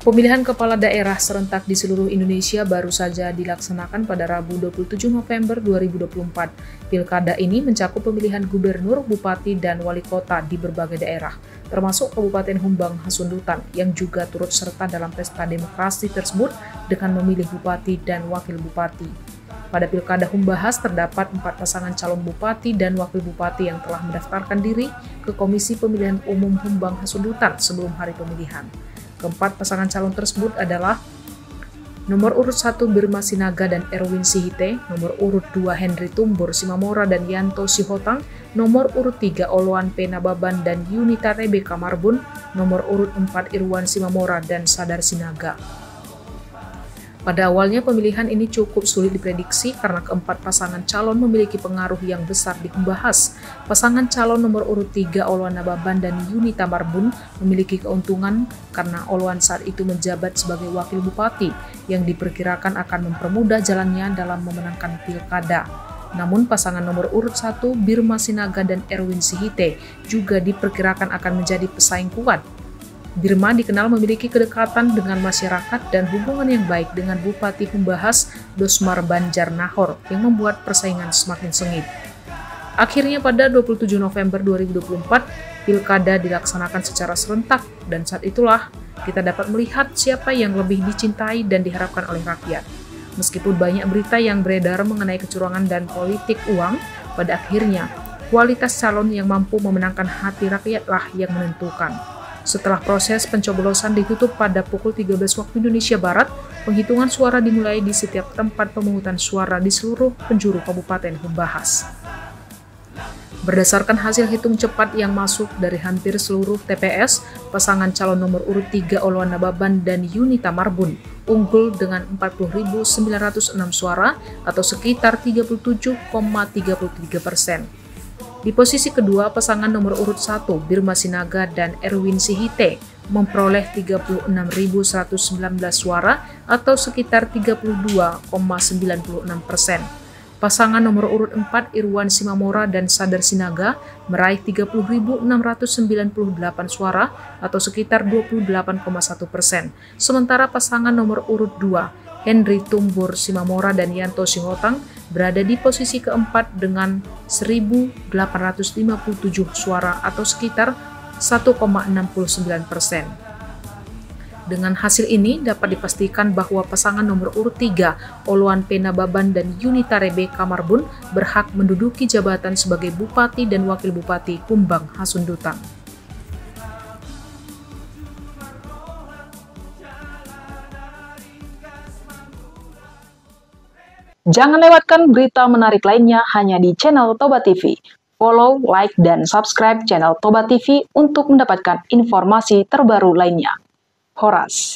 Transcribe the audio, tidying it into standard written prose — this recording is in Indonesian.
Pemilihan kepala daerah serentak di seluruh Indonesia baru saja dilaksanakan pada Rabu 27 November 2024. Pilkada ini mencakup pemilihan gubernur, bupati, dan wali kota di berbagai daerah, termasuk Kabupaten Humbang Hasundutan yang juga turut serta dalam pesta demokrasi tersebut dengan memilih bupati dan wakil bupati. Pada Pilkada Humbahas terdapat 4 pasangan calon bupati dan wakil bupati yang telah mendaftarkan diri ke Komisi Pemilihan Umum Humbang Hasundutan sebelum hari pemilihan. Keempat pasangan calon tersebut adalah nomor urut 1 Birma Sinaga dan Erwin Sihite, nomor urut 2 Henry Tumbur Simamora dan Yanto Sihotang, nomor urut 3 Oloan P. Nababan dan Yunita Rebeka Marbun, nomor urut 4 Irwan Simamora dan Sadar Sinaga. Pada awalnya pemilihan ini cukup sulit diprediksi karena keempat pasangan calon memiliki pengaruh yang besar di Humbahas. Pasangan calon nomor urut 3 Oloan Nababan dan Yunita Marbun memiliki keuntungan karena Oloan saat itu menjabat sebagai wakil bupati yang diperkirakan akan mempermudah jalannya dalam memenangkan pilkada. Namun pasangan nomor urut 1 Birma Sinaga dan Erwin Sihite juga diperkirakan akan menjadi pesaing kuat. Birma dikenal memiliki kedekatan dengan masyarakat dan hubungan yang baik dengan Bupati Humbahas Dosmar Banjar Nahor yang membuat persaingan semakin sengit. Akhirnya pada 27 November 2024, pilkada dilaksanakan secara serentak dan saat itulah kita dapat melihat siapa yang lebih dicintai dan diharapkan oleh rakyat. Meskipun banyak berita yang beredar mengenai kecurangan dan politik uang, pada akhirnya kualitas calon yang mampu memenangkan hati rakyatlah yang menentukan. Setelah proses pencoblosan ditutup pada pukul 13 waktu Indonesia Barat, penghitungan suara dimulai di setiap tempat pemungutan suara di seluruh penjuru Kabupaten Humbahas. Berdasarkan hasil hitung cepat yang masuk dari hampir seluruh TPS, pasangan calon nomor urut 3 Oloan Nababan dan Yunita Marbun unggul dengan 40.906 suara atau sekitar 37,33%. Di posisi kedua, pasangan nomor urut 1 Birma Sinaga dan Erwin Sihite memperoleh 36.119 suara atau sekitar 32,96%. Pasangan nomor urut 4 Irwan Simamora dan Sadar Sinaga meraih 30.698 suara atau sekitar 28,1%. Sementara pasangan nomor urut 2 Henry Tumbur Simamora dan Yanto Sihotang berada di posisi keempat dengan 1.857 suara atau sekitar 1,69%. Dengan hasil ini dapat dipastikan bahwa pasangan nomor urut 3 Oloan P. Nababan dan Yunita Rebeka Marbun berhak menduduki jabatan sebagai Bupati dan Wakil Bupati Humbang Hasundutan. Jangan lewatkan berita menarik lainnya hanya di channel Toba TV. Follow, like, dan subscribe channel Toba TV untuk mendapatkan informasi terbaru lainnya. Horas.